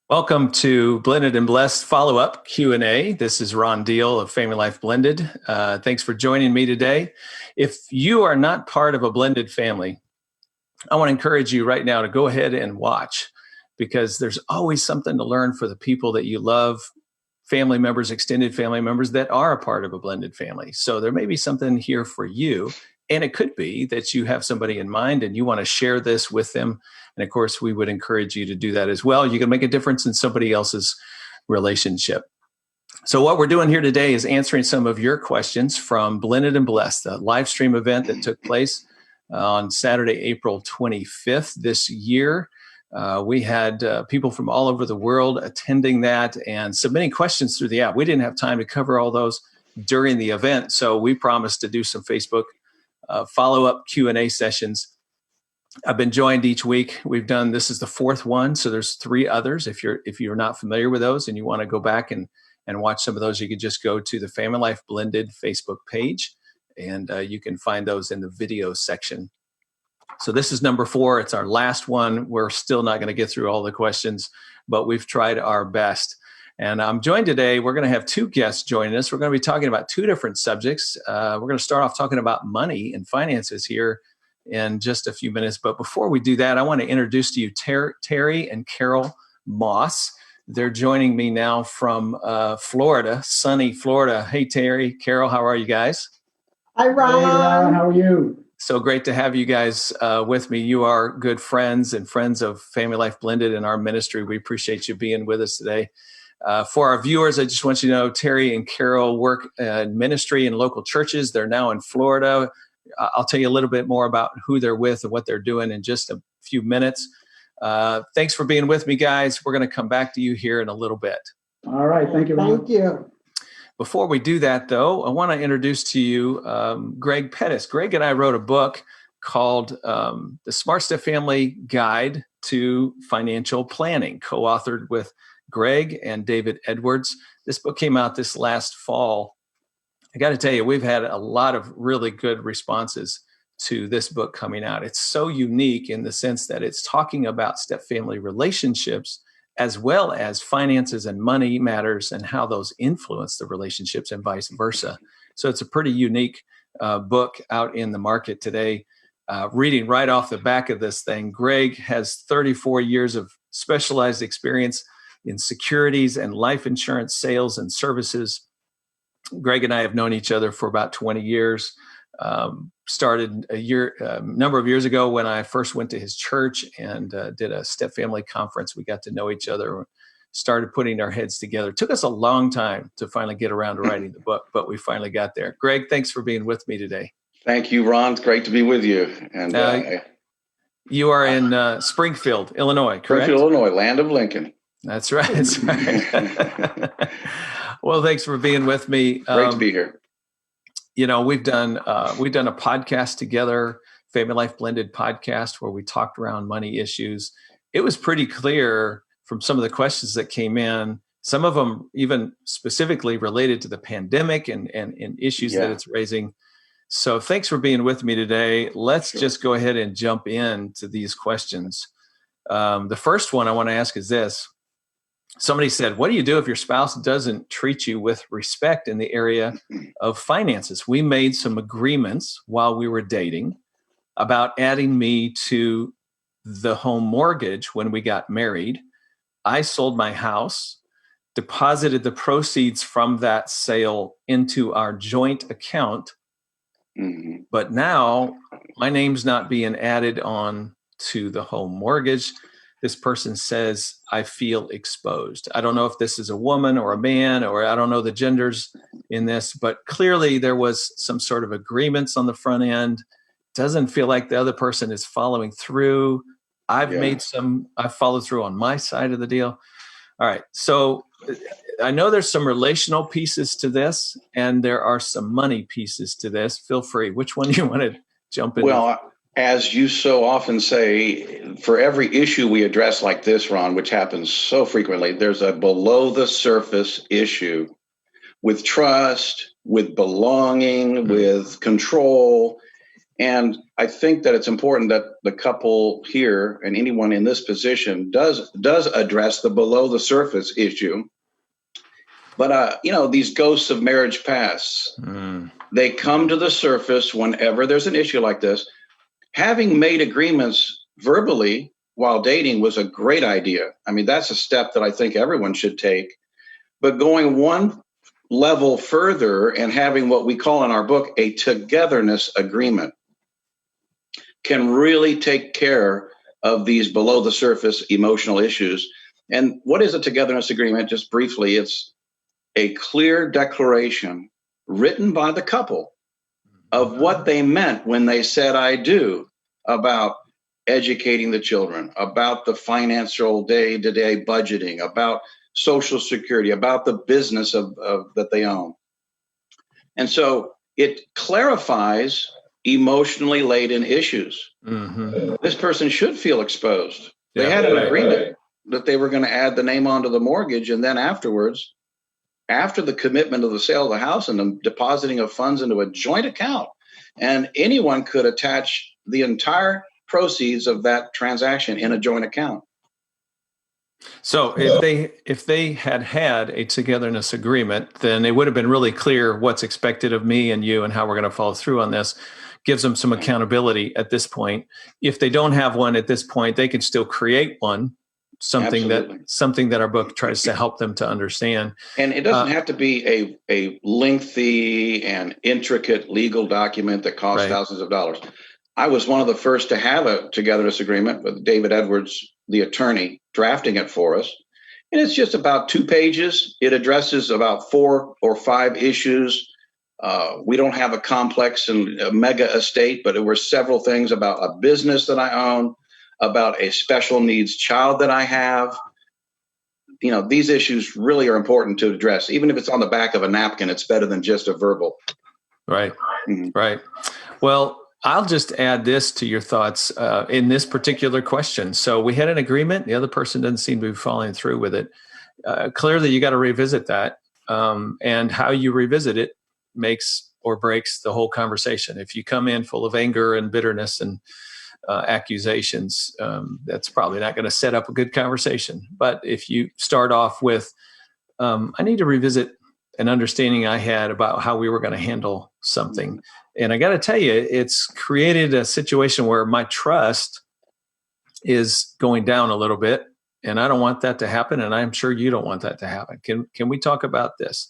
Welcome to Blended and Blessed follow-up Q&A. This is Ron Deal of FamilyLife Blended. Thanks for joining me today. If you are not part of a blended family, I want to encourage you right now to go ahead and watch, because there's always something to learn for the people that you love, family members, extended family members that are a part of a blended family. So there may be something here for you. And it could be that you have somebody in mind and you want to share this with them. And of course, we would encourage you to do that as well. You can make a difference in somebody else's relationship. So what we're doing here today is answering some of your questions from Blended and Blessed, the live stream event that took place on Saturday, April 25th this year. We had people from all over the world attending that and submitting questions through the app. We didn't have time to cover all those during the event, so we promised to do some Facebook follow-up Q&A sessions. I've been joined each week. This is the fourth one, so there's three others. If you're not familiar with those and you want to go back and watch some of those, you can just go to the FamilyLife Blended Facebook page, and you can find those in the video section. So this is number 4. It's our last one. We're still not going to get through all the questions, but we've tried our best. And I'm joined today. We're going to have 2 guests joining us. We're going to be talking about 2 different subjects. We're going to start off talking about money and finances here in just a few minutes. But before we do that, I want to introduce to you Terry and Carol Moss. They're joining me now from Florida, sunny Florida. Hey, Terry, Carol, how are you guys? Hi, Ron. Hey, Ron, how are you? So great to have you guys with me. You are good friends and friends of FamilyLife Blended in our ministry. We appreciate you being with us today. For our viewers, I just want you to know Terry and Carol work in ministry in local churches. They're now in Florida. I'll tell you a little bit more about who they're with and what they're doing in just a few minutes. Thanks for being with me, guys. We're going to come back to you here in a little bit. All right. Thank you, Ron. Thank you. Before we do that, though, I want to introduce to you Greg Pettis. Greg and I wrote a book called The Smart Step Family Guide to Financial Planning, co-authored with Greg and David Edwards. This book came out this last fall. I got to tell you, we've had a lot of really good responses to this book coming out. It's so unique in the sense that it's talking about step-family relationships as well as finances and money matters and how those influence the relationships and vice versa. So it's a pretty unique book out in the market today. Reading right off the back of this thing, Greg has 34 years of specialized experience in securities and life insurance sales and services. Greg and I have known each other for about 20 years. Started a number of years ago when I first went to his church and did a step family conference. We got to know each other, started putting our heads together. It took us a long time to finally get around to writing the book, but we finally got there. Greg, thanks for being with me today. Thank you, Ron. It's great to be with you. And you are in Springfield, Illinois, correct? Springfield, Illinois, land of Lincoln. That's right. That's right. Well, thanks for being with me. Great to be here. You know, we've done a podcast together, FamilyLife Blended podcast, where we talked around money issues. It was pretty clear from some of the questions that came in, some of them even specifically related to the pandemic and issues that it's raising. So thanks for being with me today. Let's just go ahead and jump into these questions. The first one I want to ask is this. Somebody said, what do you do if your spouse doesn't treat you with respect in the area of finances? We made some agreements while we were dating about adding me to the home mortgage when we got married. I sold my house, deposited the proceeds from that sale into our joint account. Mm-hmm. But now my name's not being added on to the home mortgage. This person says, I feel exposed. I don't know if this is a woman or a man, or I don't know the genders in this, but clearly there was some sort of agreements on the front end. Doesn't feel like the other person is following through. I've followed through on my side of the deal. All right. So I know there's some relational pieces to this and there are some money pieces to this. Feel free. Which one do you want to jump into? Well, as you so often say, for every issue we address like this, Ron, which happens so frequently, there's a below the surface issue with trust, with belonging, with control. And I think that it's important that the couple here and anyone in this position does address the below the surface issue. But, these ghosts of marriage past, they come to the surface whenever there's an issue like this. Having made agreements verbally while dating was a great idea. I mean, that's a step that I think everyone should take. But going one level further and having what we call in our book a togetherness agreement can really take care of these below the surface emotional issues. And what is a togetherness agreement? Just briefly, it's a clear declaration written by the couple of what they meant when they said I do about educating the children, about the financial day-to-day budgeting, about Social Security, about the business of that they own. And so it clarifies emotionally laden issues. This person should feel exposed. They had an agreement that they were going to add the name onto the mortgage, and then afterwards, after the commitment of the sale of the house and the depositing of funds into a joint account, and anyone could attach the entire proceeds of that transaction in a joint account. So if they had a togetherness agreement, then it would have been really clear what's expected of me and you and how we're going to follow through on this. Gives them some accountability at this point. If they don't have one at this point, they can still create one. Something that our book tries to help them to understand. And it doesn't have to be a lengthy and intricate legal document that costs thousands of dollars. I was one of the first to have a togetherness agreement with David Edwards, the attorney, drafting it for us. And it's just about 2 pages. It addresses about 4 or 5 issues. We don't have a complex and a mega estate, but there were several things about a business that I own, about a special needs child that I have. These issues really are important to address. Even if it's on the back of a napkin, it's better than just a verbal. Right. Right. Well, I'll just add this to your thoughts in this particular question. So we had an agreement. The other person doesn't seem to be following through with it. Clearly, you got to revisit that. And how you revisit it makes or breaks the whole conversation. If you come in full of anger and bitterness and accusations, that's probably not going to set up a good conversation. But if you start off with, I need to revisit an understanding I had about how we were going to handle something. And I got to tell you, it's created a situation where my trust is going down a little bit, and I don't want that to happen. And I'm sure you don't want that to happen. Can we talk about this?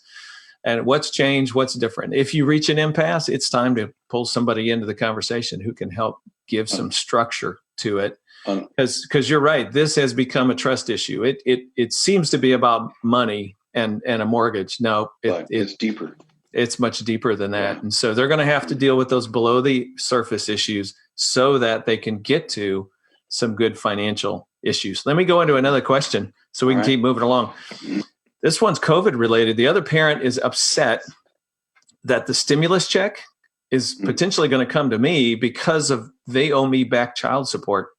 And what's changed? What's different? If you reach an impasse, it's time to pull somebody into the conversation who can help give some structure to it. Because you're right, this has become a trust issue. It seems to be about money and a mortgage. No, it's deeper. It's much deeper than that. And so they're going to have to deal with those below the surface issues so that they can get to some good financial issues. Let me go into another question so we can keep moving along. This one's COVID related. The other parent is upset that the stimulus check is potentially going to come to me because of they owe me back child support.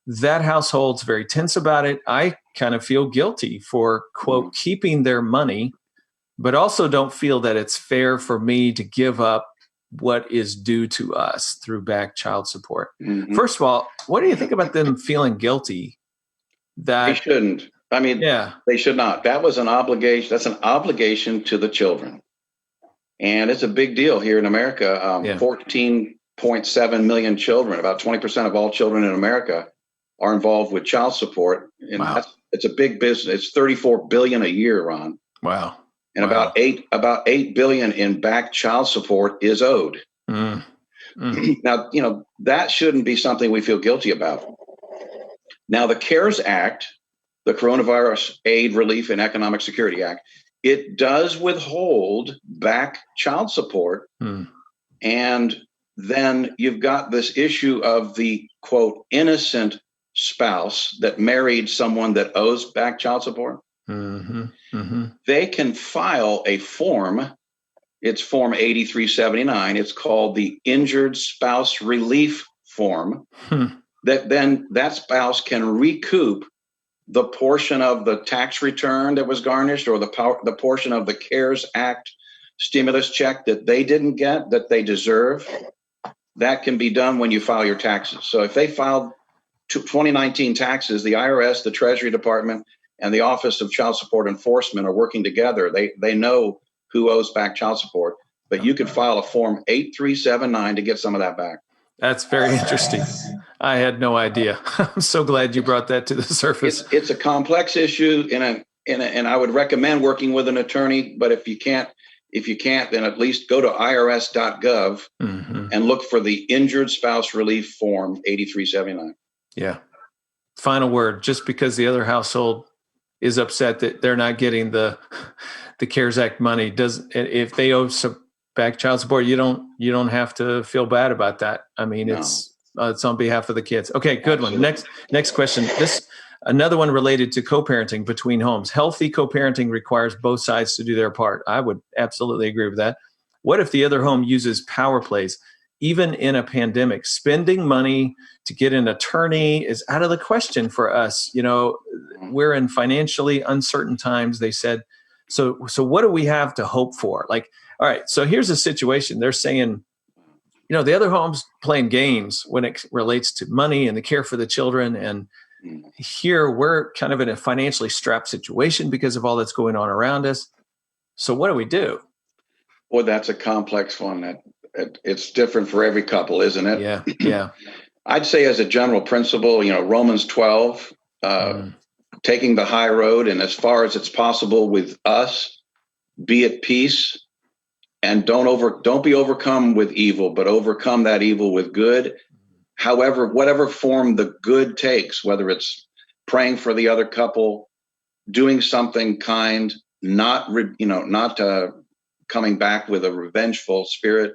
That household's very tense about it. I kind of feel guilty for, quote, keeping their money, but also don't feel that it's fair for me to give up what is due to us through back child support. First of all, what do you think about them feeling guilty? That they shouldn't. I mean, they should not. That was an obligation. That's an obligation to the children. And it's a big deal here in America. 14.7 million children, about 20% of all children in America are involved with child support. And it's a big business. It's $34 billion a year, Ron. Wow. And about $8 billion in back child support is owed. Now, that shouldn't be something we feel guilty about. Now, the CARES Act, the Coronavirus Aid, Relief, and Economic Security Act, it does withhold back child support. And then you've got this issue of the, quote, innocent spouse that married someone that owes back child support. They can file a form. It's Form 8379. It's called the Injured Spouse Relief Form. That then that spouse can recoup the portion of the tax return that was garnished or the portion of the CARES Act stimulus check that they didn't get, that they deserve. that can be done when you file your taxes. So if they filed 2019 taxes, the IRS, the Treasury Department, and the Office of Child Support Enforcement are working together. They know who owes back child support, but you could file a Form 8379 to get some of that back. That's very interesting. I had no idea. I'm so glad you brought that to the surface. It's a complex issue, and I would recommend working with an attorney. But if you can't, then at least go to irs.gov and look for the Injured Spouse Relief Form 8379. Yeah. Final word. Just because the other household is upset that they're not getting the CARES Act money, if they owe back child support, you don't have to feel bad about that. I mean, No. It's on behalf of the kids. Okay, good Absolutely. one. Next question. Another one related to co-parenting between homes. Healthy co-parenting requires both sides to do their part. I would absolutely agree with that. What if the other home uses power plays? Even in a pandemic, spending money to get an attorney is out of the question for us. We're in financially uncertain times, they said. So what do we have to hope for? Like, all right, so here's a situation. They're saying, the other home's playing games when it relates to money and the care for the children. And here we're kind of in a financially strapped situation because of all that's going on around us. So what do we do? Well, that's a complex one. It's different for every couple, isn't it? Yeah. I'd say as a general principle, Romans 12, taking the high road, and as far as it's possible with us, be at peace, and don't be overcome with evil, but overcome that evil with good. However, whatever form the good takes, whether it's praying for the other couple, doing something kind, not coming back with a revengeful spirit.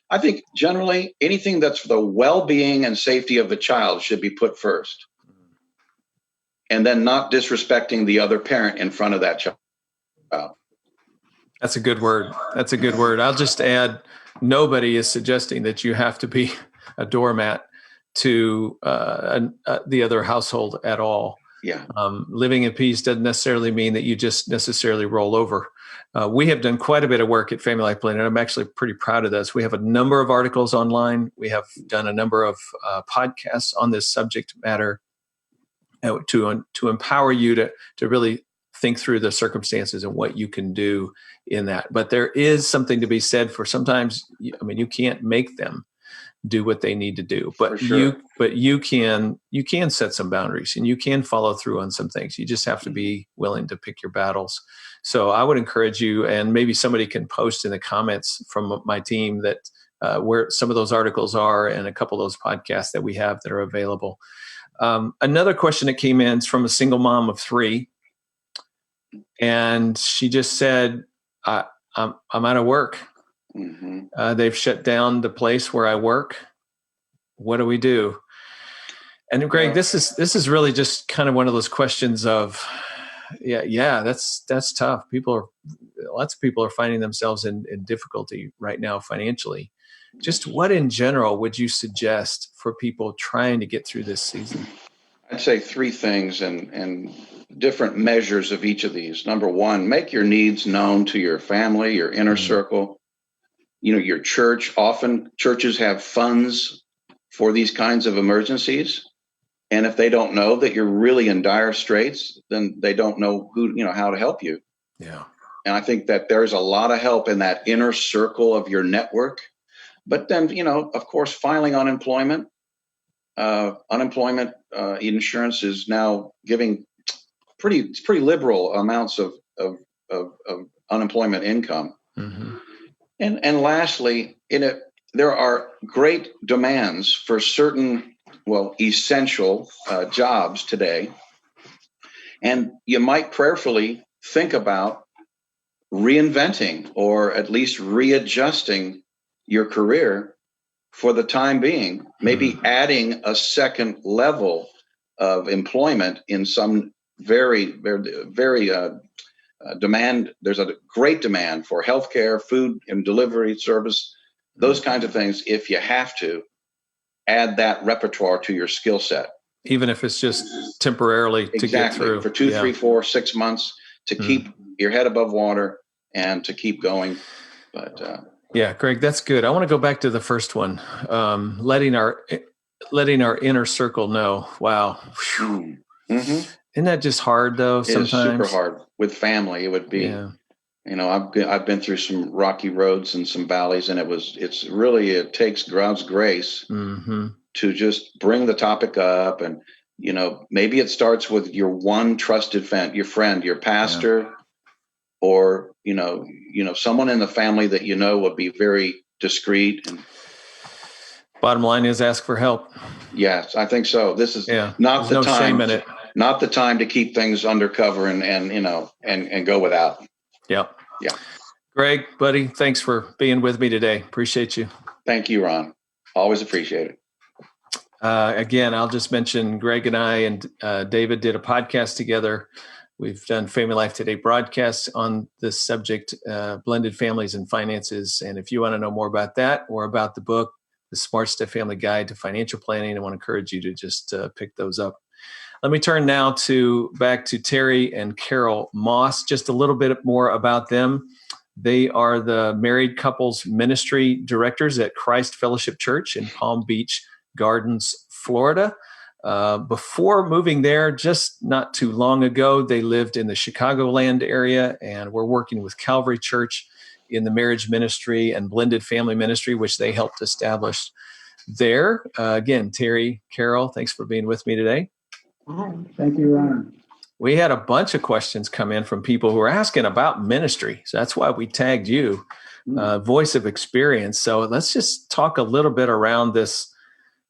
I think generally anything that's for the well-being and safety of the child should be put first. And then not disrespecting the other parent in front of that child. That's a good word. I'll just add, nobody is suggesting that you have to be a doormat to the other household at all. Yeah. Living in peace doesn't necessarily mean that you just necessarily roll over. We have done quite a bit of work at Family Life Blended. I'm actually pretty proud of this. We have a number of articles online. We have done a number of podcasts on this subject matter to empower you to really think through the circumstances and what you can do in that. But there is something to be said for sometimes, you can't make them do what they need to do, but you can set some boundaries and you can follow through on some things. You just have to be willing to pick your battles. So I would encourage you, and maybe somebody can post in the comments from my team that where some of those articles are and a couple of those podcasts that we have that are available. Another question that came in is from a single mom of 3. And she just said, I'm out of work. They've shut down the place where I work. What do we do? And Greg, this is really just kind of one of those questions of, that's tough. Lots of people are finding themselves in difficulty right now financially. Just what in general would you suggest for people trying to get through this season? I'd say 3 things and different measures of each of these. Number 1, make your needs known to your family, your inner circle, your church. Often churches have funds for these kinds of emergencies. And if they don't know that you're really in dire straits, then they don't know how to help you. Yeah. And I think that there's a lot of help in that inner circle of your network. But then, of course, filing unemployment. Unemployment insurance is now giving pretty liberal amounts of unemployment income. And lastly, there are great demands for certain essential jobs today, and you might prayerfully think about reinventing or at least readjusting your career for the time being, maybe adding a second level of employment in some very, very, very demand. There's a great demand for healthcare, food and delivery service, those kinds of things. If you have to add that repertoire to your skill set, even if it's just temporarily to get through for 2, 3, 4, 6 months to keep your head above water and to keep going. But Yeah, Greg, that's good. I want to go back to the first one. Letting our inner circle know. Wow. Mm-hmm. Isn't that just hard though? It is Sometimes super hard with family. It would be, Yeah. I've been through some rocky roads and some valleys, and it takes God's grace Mm-hmm. to just bring the topic up. And, maybe it starts with your one trusted your friend, your pastor, or, someone in the family that would be very discreet. And Bottom line is ask for help. yes, I think so. This is not There's the no time. shame in it. Not the time to keep things undercover and go without. Yep. Yeah. Greg, buddy, thanks for being with me today. Appreciate you. Thank you, Ron. Always appreciate it. Again, I'll just mention Greg and I and David did a podcast together. We've done Family Life Today broadcasts on this subject, blended families and finances. And if you want to know more about that or about the book, The Smart Step Family Guide to Financial Planning, I want to encourage you to just pick those up. Let me turn now back to Terry and Carol Moss, just a little bit more about them. They are the married couples ministry directors at Christ Fellowship Church in Palm Beach Gardens, Florida. Before moving there, just not too long ago, they lived in the Chicagoland area and were working with Calvary Church in the marriage ministry and blended family ministry, which they helped establish there. Again, Terry, Carol, thanks for being with me today. Thank you, Ron. We had a bunch of questions come in from people who were asking about ministry. So that's why we tagged you, voice of experience. So let's just talk a little bit around this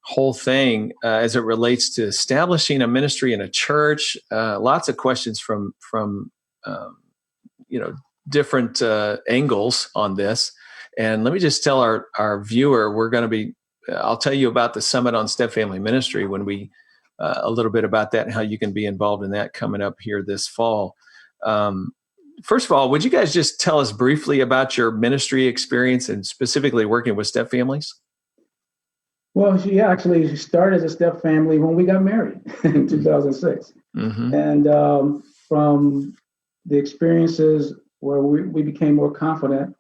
whole thing as it relates to establishing a ministry in a church. Lots of questions from different angles on this. And let me just tell our viewer, I'll tell you about the Summit on Step Family Ministry when we a little bit about that and how you can be involved in that coming up here this fall. First of all, would you guys just tell us briefly about your ministry experience and specifically working with step families? Well, she started as a step family when we got married in 2006. Mm-hmm. And from the experiences where we became more confident,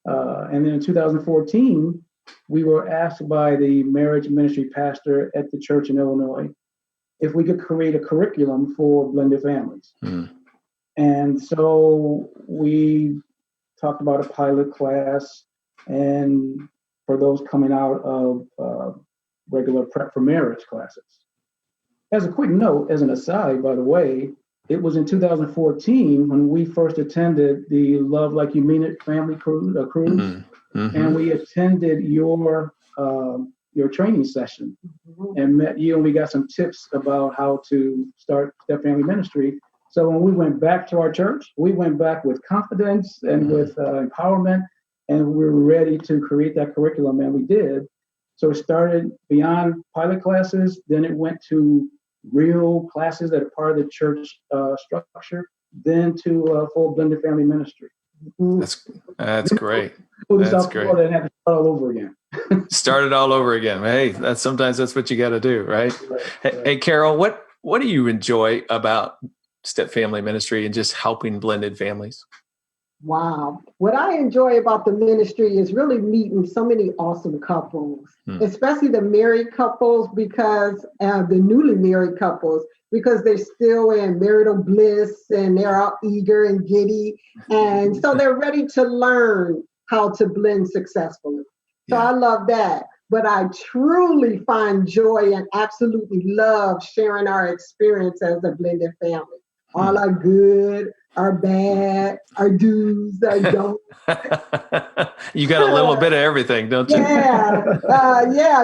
and then in 2014, we were asked by the marriage ministry pastor at the church in Illinois if we could create a curriculum for blended families. Mm. And so we talked about a pilot class, and for those coming out of regular prep for marriage classes. As a quick note, as an aside, by the way, it was in 2014 when we first attended the Love Like You Mean It family cruise, mm-hmm. And we attended your training session and met you, and we got some tips about how to start step family ministry. So when we went back to our church, we went back with confidence and with empowerment, and we were ready to create that curriculum, and we did. So it started beyond pilot classes, then it went to real classes that are part of the church structure, then to full blended family ministry. That's great. That's great. And had to start all over again. Started all over again. Hey, sometimes that's what you got to do, right? Hey, Carol, what do you enjoy about step family ministry and just helping blended families? Wow. What I enjoy about the ministry is really meeting so many awesome couples, especially the married couples, because the newly married couples, because they're still in marital bliss and they're all eager and giddy. And so they're ready to learn how to blend successfully. So I love that. But I truly find joy and absolutely love sharing our experience as a blended family. All our good, our bad, our do's, our don'ts. You got a little bit of everything, don't you? Yeah.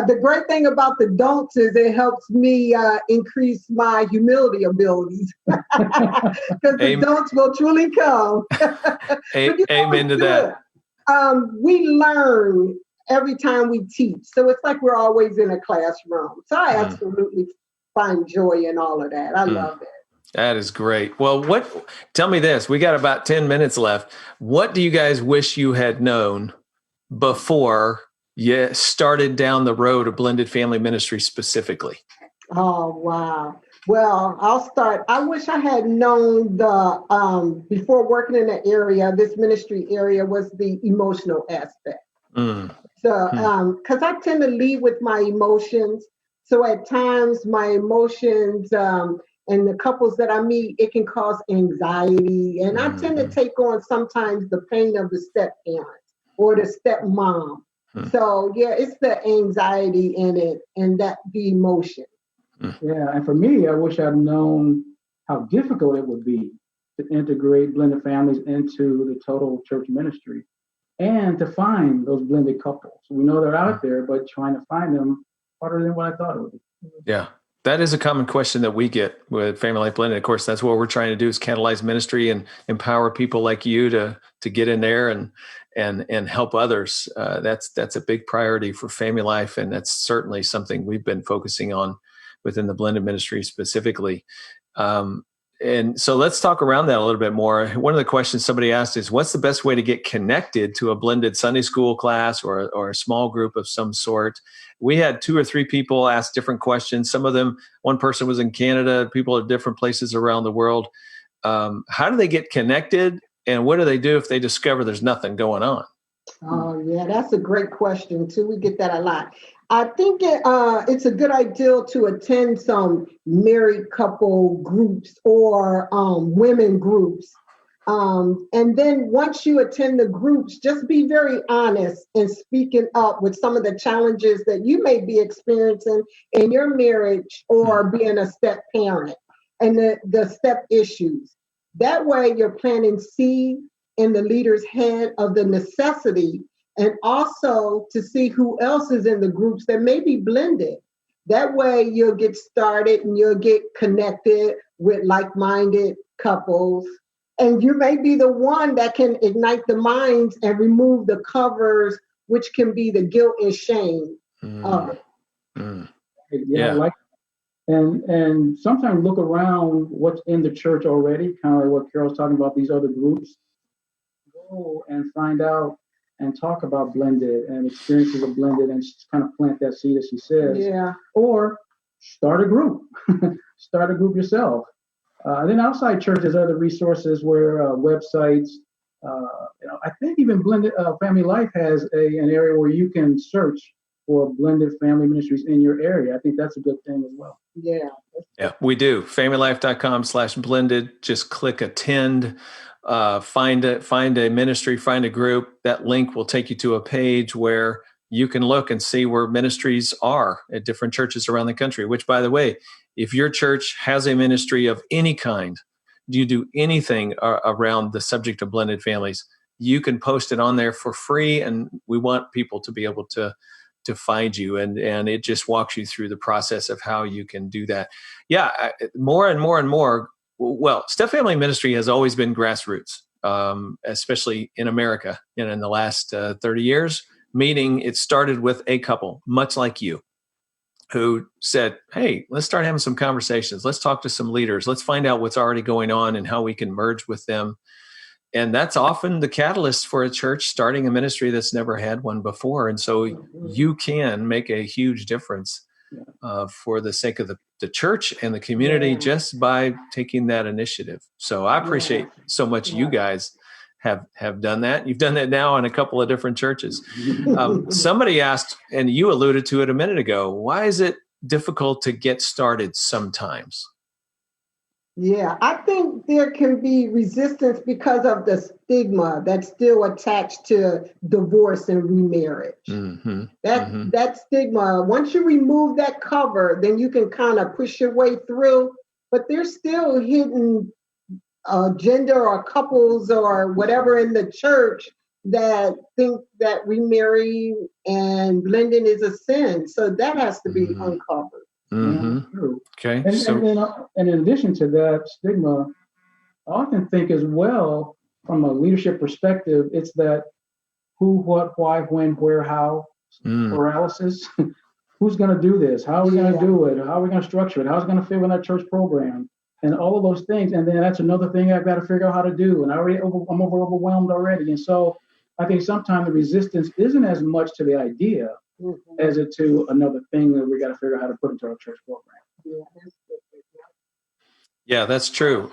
The great thing about the don'ts is it helps me increase my humility abilities. Because the don'ts will truly come. Amen to that. We learn every time we teach. So it's like we're always in a classroom. So I absolutely find joy in all of that. I love it. That is great. Well, tell me this, we got about 10 minutes left. What do you guys wish you had known before you started down the road of blended family ministry specifically? Oh, wow. Well, I'll start. I wish I had known before working in the area, this ministry area, was the emotional aspect. So, because I tend to lead with my emotions. So at times my emotions and the couples that I meet, it can cause anxiety. And I tend to take on sometimes the pain of the step parents or the stepmom. So yeah, it's the anxiety in it and that the emotion. Yeah, and for me, I wish I'd known how difficult it would be to integrate blended families into the total church ministry and to find those blended couples. We know they're out there, but trying to find them harder than what I thought it would be. Yeah. That is a common question that we get with Family Life Blended. Of course, that's what we're trying to do is catalyze ministry and empower people like you to get in there and help others. That's a big priority for Family Life, and that's certainly something we've been focusing on within the blended ministry specifically. And so let's talk around that a little bit more. One of the questions somebody asked is, what's the best way to get connected to a blended Sunday school class or a small group of some sort? We had 2 or 3 people ask different questions. Some of them, one person was in Canada, people at different places around the world. How do they get connected? And what do they do if they discover there's nothing going on? Oh, yeah, that's a great question, too. We get that a lot. I think it's a good idea to attend some married couple groups or women groups. And then once you attend the groups, just be very honest in speaking up with some of the challenges that you may be experiencing in your marriage or being a step parent and the step issues. That way you're planting seed in the leader's head of the necessity, and also to see who else is in the groups that may be blended. That way you'll get started and you'll get connected with like-minded couples. And you may be the one that can ignite the minds and remove the covers, which can be the guilt and shame of it. Yeah, like, and sometimes look around what's in the church already, kind of like what Carol's talking about, these other groups. Go and find out and talk about blended and experiences of blended and just kind of plant that seed, as she says. Yeah. Or start a group. Start a group yourself. Then outside church, there's other resources where websites. I think even Blended Family Life has an area where you can search for blended family ministries in your area. I think that's a good thing as well. Yeah. Yeah, we do. FamilyLife.com/blended. Just click attend. Find a ministry, find a group. That link will take you to a page where you can look and see where ministries are at different churches around the country, which, by the way, if your church has a ministry of any kind, do you do anything around the subject of blended families, you can post it on there for free. And we want people to be able to find you. And it just walks you through the process of how you can do that. Yeah, more and more and more. Well, Step Family Ministry has always been grassroots, especially in America. And in the last 30 years, meaning it started with a couple, much like you, who said, hey, let's start having some conversations. Let's talk to some leaders. Let's find out what's already going on and how we can merge with them. And that's often the catalyst for a church starting a ministry that's never had one before. And so you can make a huge difference for the sake of the church and the community just by taking that initiative. So I appreciate so much you guys have done that. You've done that now in a couple of different churches. Somebody asked, and you alluded to it a minute ago, why is it difficult to get started sometimes? Yeah, I think there can be resistance because of the stigma that's still attached to divorce and remarriage. That stigma, once you remove that cover, then you can kind of push your way through, but there's still hidden gender or couples or whatever in the church that think that remarrying and blending is a sin. So that has to be uncovered. Okay. And in addition to that stigma, I often think as well, from a leadership perspective, it's that who, what, why, when, where, how paralysis. Who's going to do this? How are we going to do it? How are we going to structure it? How's it going to fit with our church program? And all of those things. And then that's another thing I've got to figure out how to do. And I'm overwhelmed already. And so I think sometimes the resistance isn't as much to the idea as it to another thing that we got to figure out how to put into our church program. Yeah, that's true.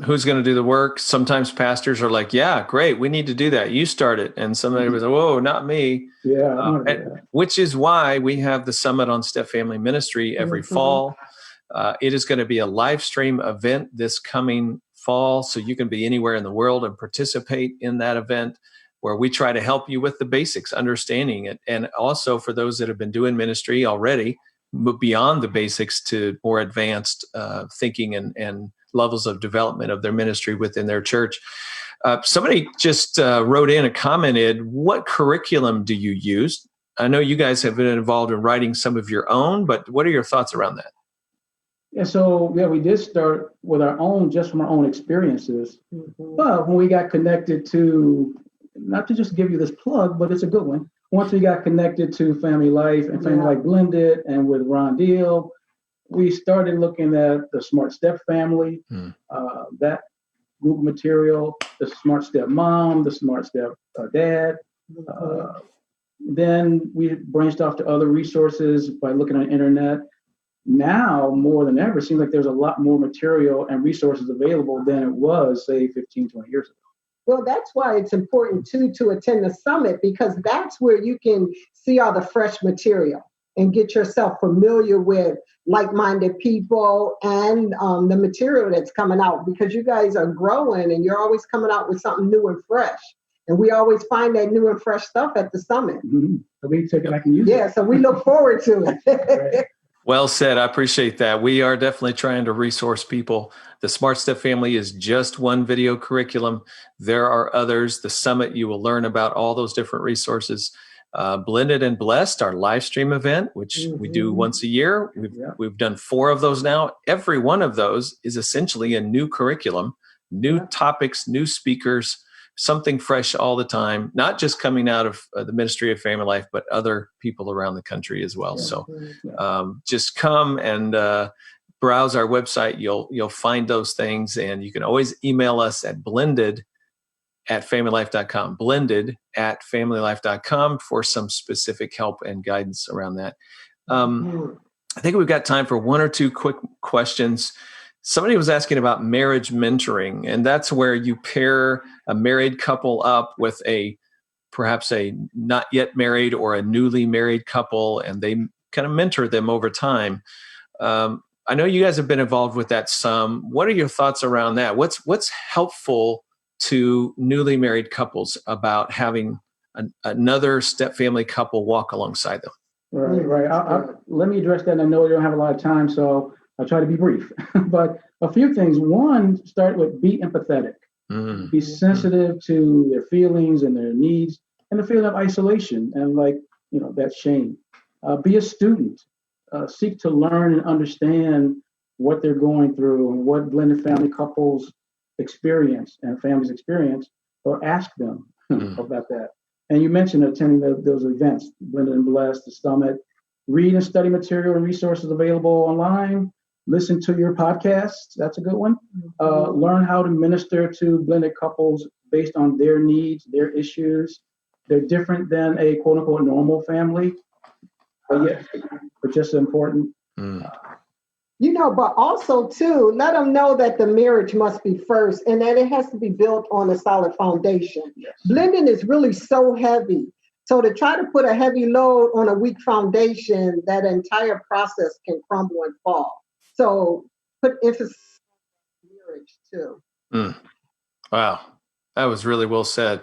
Who's going to do the work? Sometimes pastors are like, yeah, great. We need to do that. You start it. And somebody was, whoa, not me. Yeah, I want to do that. Which is why we have the Summit on Step Family Ministry every fall. It is going to be a live stream event this coming fall. So you can be anywhere in the world and participate in that event, where we try to help you with the basics, understanding it. And also for those that have been doing ministry already, beyond the basics to more advanced thinking and levels of development of their ministry within their church. Somebody just wrote in and commented, what curriculum do you use? I know you guys have been involved in writing some of your own, but what are your thoughts around that? Yeah, so we did start with our own, just from our own experiences. But when we got connected to, not to just give you this plug, but it's a good one. Once we got connected to FamilyLife and FamilyLife Blended, and with Ron Deal, we started looking at the Smart Step family, that group material, the Smart Step mom, the Smart Step dad. Then we branched off to other resources by looking on the internet. Now, more than ever, it seems like there's a lot more material and resources available than it was, say, 15, 20 years ago. Well, that's why it's important, too, to attend the summit, because that's where you can see all the fresh material and get yourself familiar with like-minded people and the material that's coming out, because you guys are growing and you're always coming out with something new and fresh. And we always find that new and fresh stuff at the summit. So we take it, I can use it. Yeah, so we look forward to it. Well said. I appreciate that. We are definitely trying to resource people. The Smart Step family is just one video curriculum. There are others. The summit, you will learn about all those different resources. Blended and Blessed, our live stream event, which we do once a year. We've done 4 of those now. Every one of those is essentially a new curriculum, new topics, new speakers, something fresh all the time, not just coming out of the ministry of Family Life, but other people around the country as well. So just come and browse our website. You'll find those things, and you can always email us at blended@familylife.com, blended@familylife.com for some specific help and guidance around that. I think we've got time for 1 or 2 quick questions. Somebody was asking about marriage mentoring, and that's where you pair a married couple up with perhaps a not yet married or a newly married couple, and they kind of mentor them over time. I know you guys have been involved with that some. What are your thoughts around that? What's helpful to newly married couples about having another step family couple walk alongside them? Right. Let me address that. And I know we don't have a lot of time, so I'll try to be brief. But a few things. One, start with be empathetic. Be sensitive to their feelings and their needs and the feeling of isolation and that shame. Be a student. Seek to learn and understand what they're going through and what blended family couples experience and families experience, or ask them about that. And you mentioned attending those events, Blended and Blessed, the Summit. Read and study material and resources available online. Listen to your podcasts. That's a good one. Learn how to minister to blended couples based on their needs, their issues. They're different than a quote unquote normal family, but just important. But also too, let them know that the marriage must be first and that it has to be built on a solid foundation. Yes. Blending is really so heavy. So to try to put a heavy load on a weak foundation, that entire process can crumble and fall. So put emphasis on marriage too. Wow. That was really well said.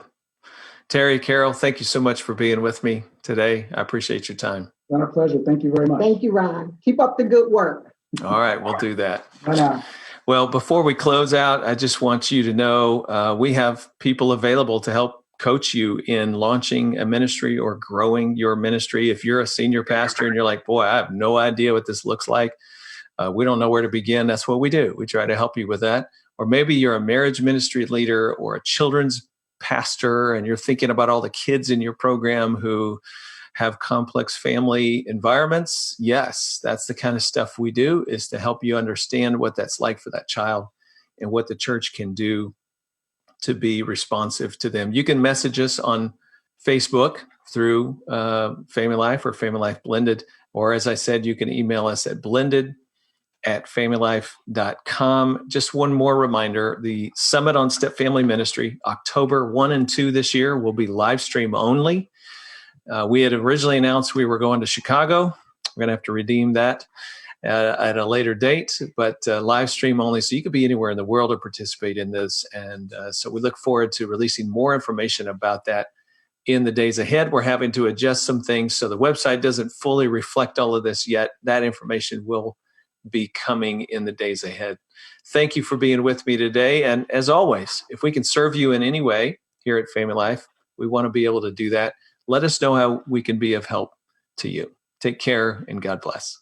Terry, Carol, thank you so much for being with me today. I appreciate your time. It's been a pleasure. Thank you very much. Thank you, Ron. Keep up the good work. All right, we'll do that. Bye now. Well, before we close out, I just want you to know we have people available to help coach you in launching a ministry or growing your ministry. If you're a senior pastor and you're like, boy, I have no idea what this looks like. We don't know where to begin. That's what we do. We try to help you with that. Or maybe you're a marriage ministry leader or a children's pastor, and you're thinking about all the kids in your program who have complex family environments. Yes, that's the kind of stuff we do, is to help you understand what that's like for that child and what the church can do to be responsive to them. You can message us on Facebook through Family Life or Family Life Blended, or as I said, you can email us at blended at FamilyLife.com. Just one more reminder, the Summit on Step Family Ministry, October 1 and 2 this year, will be live stream only. We had originally announced we were going to Chicago. We're going to have to redeem that at a later date, but live stream only, so you could be anywhere in the world to participate in this. And so we look forward to releasing more information about that in the days ahead. We're having to adjust some things, so the website doesn't fully reflect all of this yet. That information will be coming in the days ahead. Thank you for being with me today. And as always, if we can serve you in any way here at Family Life, we want to be able to do that. Let us know how we can be of help to you. Take care and God bless.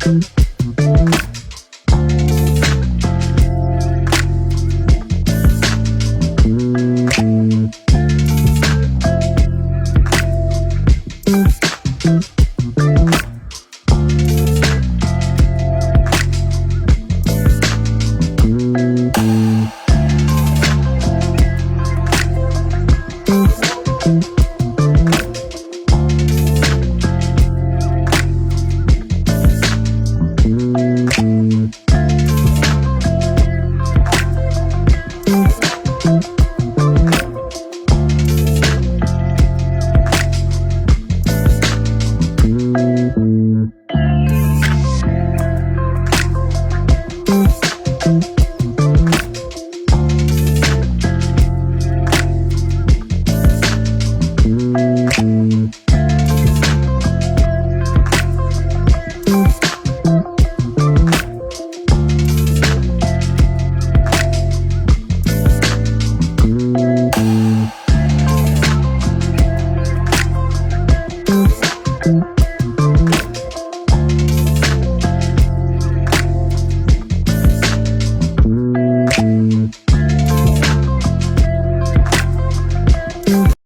Woo!